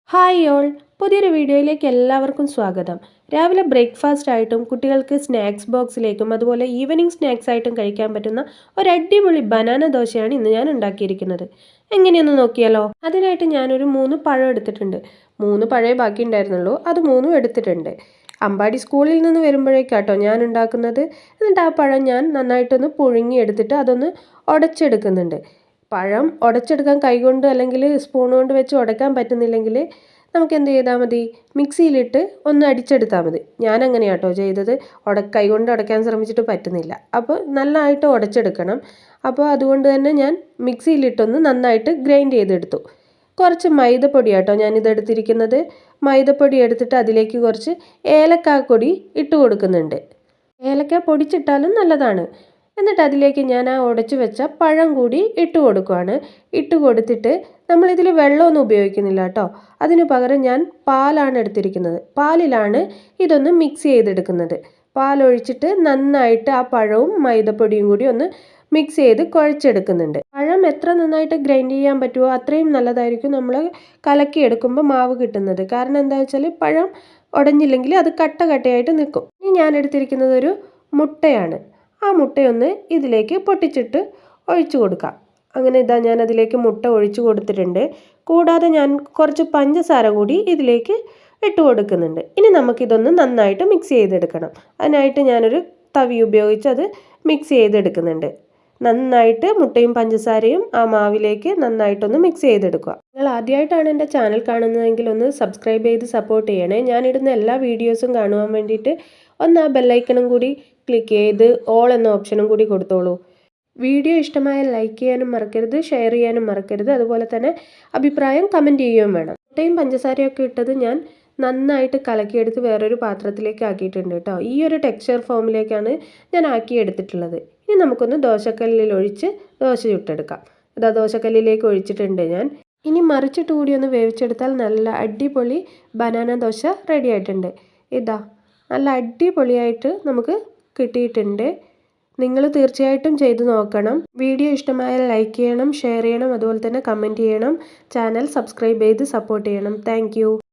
Hi all, പുതിയൊരു വീഡിയോയിലേക്ക് എല്ലാവർക്കും സ്വാഗതം. രാവിലെ ബ്രേക്ക്ഫാസ്റ്റ് ആയിട്ടും കുട്ടികൾക്ക് സ്നാക്സ് ബോക്സിലേക്കും അതുപോലെ ഈവനിങ് സ്നാക്സ് ആയിട്ടും കഴിക്കാൻ പറ്റുന്ന ഒരു അടിപൊളി ബനാന ദോശയാണ് ഇന്ന് ഞാൻ ഉണ്ടാക്കിയിരിക്കുന്നത്. എങ്ങനെയൊന്ന് നോക്കിയാലോ? അതിനായിട്ട് ഞാനൊരു 3 പഴം എടുത്തിട്ടുണ്ട്. 3 പഴമേ ബാക്കി ഉണ്ടായിരുന്നുള്ളൂ, അത് 3 എടുത്തിട്ടുണ്ട്. അമ്പാടി സ്കൂളിൽ നിന്ന് വരുമ്പോഴേക്കാട്ടോ ഞാൻ ഉണ്ടാക്കുന്നത്. എന്നിട്ട് ആ പഴം ഞാൻ നന്നായിട്ടൊന്ന് പുഴുങ്ങി എടുത്തിട്ട് അതൊന്ന് ഉടച്ചെടുക്കുന്നുണ്ട്. പഴം ഉടച്ചെടുക്കാൻ കൈകൊണ്ട് അല്ലെങ്കിൽ സ്പൂൺ കൊണ്ട് വെച്ച് ഉടയ്ക്കാൻ പറ്റുന്നില്ലെങ്കിൽ നമുക്ക് എന്ത് ചെയ്താൽ മതി, മിക്സിയിലിട്ട് ഒന്ന് അടിച്ചെടുത്താൽ മതി. ഞാൻ അങ്ങനെയാട്ടോ ചെയ്തത്. കൈകൊണ്ട് ഉടയ്ക്കാൻ ശ്രമിച്ചിട്ട് പറ്റുന്നില്ല. അപ്പോൾ നല്ലതായിട്ട് ഉടച്ചെടുക്കണം. അപ്പോൾ അതുകൊണ്ട് തന്നെ ഞാൻ മിക്സിയിലിട്ടൊന്ന് നന്നായിട്ട് ഗ്രൈൻഡ് ചെയ്തെടുത്തു. കുറച്ച് മൈദപ്പൊടിയാട്ടോ ഞാനിതെടുത്തിരിക്കുന്നത്. മൈദപ്പൊടി എടുത്തിട്ട് അതിലേക്ക് കുറച്ച് ഏലക്കാപ്പൊടി ഇട്ട് കൊടുക്കുന്നുണ്ട്. ഏലക്ക പൊടിച്ചിട്ടാലും നല്ലതാണ്. എന്നിട്ട് അതിലേക്ക് ഞാൻ ആ ഉടച്ചു വെച്ച പഴം കൂടി ഇട്ട് കൊടുക്കുകയാണ്. ഇട്ട് കൊടുത്തിട്ട് നമ്മളിതിൽ വെള്ളമൊന്നും ഉപയോഗിക്കുന്നില്ല കേട്ടോ. അതിന് പകരം ഞാൻ പാലാണ് എടുത്തിരിക്കുന്നത്. പാലിലാണ് ഇതൊന്ന് മിക്സ് ചെയ്തെടുക്കുന്നത്. പാലൊഴിച്ചിട്ട് നന്നായിട്ട് ആ പഴവും മൈദപ്പൊടിയും കൂടി ഒന്ന് മിക്സ് ചെയ്ത് കുഴച്ചെടുക്കുന്നുണ്ട്. പഴം എത്ര നന്നായിട്ട് ഗ്രൈൻഡ് ചെയ്യാൻ പറ്റുമോ അത്രയും നല്ലതായിരിക്കും നമ്മൾ കലക്കിയെടുക്കുമ്പോൾ മാവ് കിട്ടുന്നത്. കാരണം എന്താ വെച്ചാൽ പഴം ഉടഞ്ഞില്ലെങ്കിൽ അത് കട്ട കട്ടയായിട്ട് നിൽക്കും. ഇനി ഞാൻ എടുത്തിരിക്കുന്നത് ഒരു മുട്ടയാണ്. ആ മുട്ടയൊന്ന് ഇതിലേക്ക് പൊട്ടിച്ചിട്ട് ഒഴിച്ചു കൊടുക്കാം. അങ്ങനെ ഇതാ ഞാൻ അതിലേക്ക് മുട്ട ഒഴിച്ചു കൊടുത്തിട്ടുണ്ട്. കൂടാതെ ഞാൻ കുറച്ച് പഞ്ചസാര കൂടി ഇതിലേക്ക് ഇട്ട് കൊടുക്കുന്നുണ്ട്. ഇനി നമുക്കിതൊന്ന് നന്നായിട്ട് മിക്സ് ചെയ്തെടുക്കണം. അതിനായിട്ട് ഞാനൊരു തവി ഉപയോഗിച്ച് അത് മിക്സ് ചെയ്തെടുക്കുന്നുണ്ട്. നന്നായിട്ട് മുട്ടയും പഞ്ചസാരയും ആ മാവിലേക്ക് നന്നായിട്ടൊന്ന് മിക്സ് ചെയ്തെടുക്കുക. നിങ്ങൾ ആദ്യമായിട്ടാണ് എൻ്റെ ചാനൽ കാണുന്നതെങ്കിൽ ഒന്ന് സബ്സ്ക്രൈബ് ചെയ്ത് സപ്പോർട്ട് ചെയ്യണേ. ഞാനിടുന്ന എല്ലാ വീഡിയോസും കാണുവാൻ വേണ്ടിയിട്ട് ഒന്ന് ആ ബെല്ലൈക്കണും കൂടി ക്ലിക്ക് ചെയ്ത് ഓൾ എന്ന ഓപ്ഷനും കൂടി കൊടുത്തോളൂ. വീഡിയോ ഇഷ്ടമായാൽ ലൈക്ക് ചെയ്യാനും മറക്കരുത്, ഷെയർ ചെയ്യാനും മറക്കരുത്. അതുപോലെ തന്നെ അഭിപ്രായം കമൻറ്റ് ചെയ്യുകയും വേണം. മുട്ടയും പഞ്ചസാരയൊക്കെ ഇട്ടത് ഞാൻ നന്നായിട്ട് കലക്കിയെടുത്ത് വേറൊരു പാത്രത്തിലേക്ക് ആക്കിയിട്ടുണ്ട് കേട്ടോ. ഈ ഒരു ടെക്സ്ചർ ഫോമിലേക്കാണ് ഞാൻ ആക്കിയെടുത്തിട്ടുള്ളത്. ഇനി നമുക്കൊന്ന് ദോശക്കല്ലിൽ ഒഴിച്ച് ദോശ ചുട്ടെടുക്കാം. ഇതാ ദോശക്കല്ലിലേക്ക് ഒഴിച്ചിട്ടുണ്ട് ഞാൻ. ഇനി മറിച്ചിട്ട് കൂടി ഒന്ന് വേവിച്ചെടുത്താൽ നല്ല അടിപൊളി ബനാന ദോശ റെഡി ആയിട്ടുണ്ട്. ഇതാ നല്ല അടിപൊളിയായിട്ട് നമുക്ക് കിട്ടിയിട്ടുണ്ട്. നിങ്ങൾ തീർച്ചയായിട്ടും ചെയ്തു നോക്കണം. വീഡിയോ ഇഷ്ടമായാൽ ലൈക്ക് ചെയ്യണം, ഷെയർ ചെയ്യണം, അതുപോലെ തന്നെ കമൻറ്റ് ചെയ്യണം. ചാനൽ സബ്സ്ക്രൈബ് ചെയ്ത് സപ്പോർട്ട് ചെയ്യണം. താങ്ക്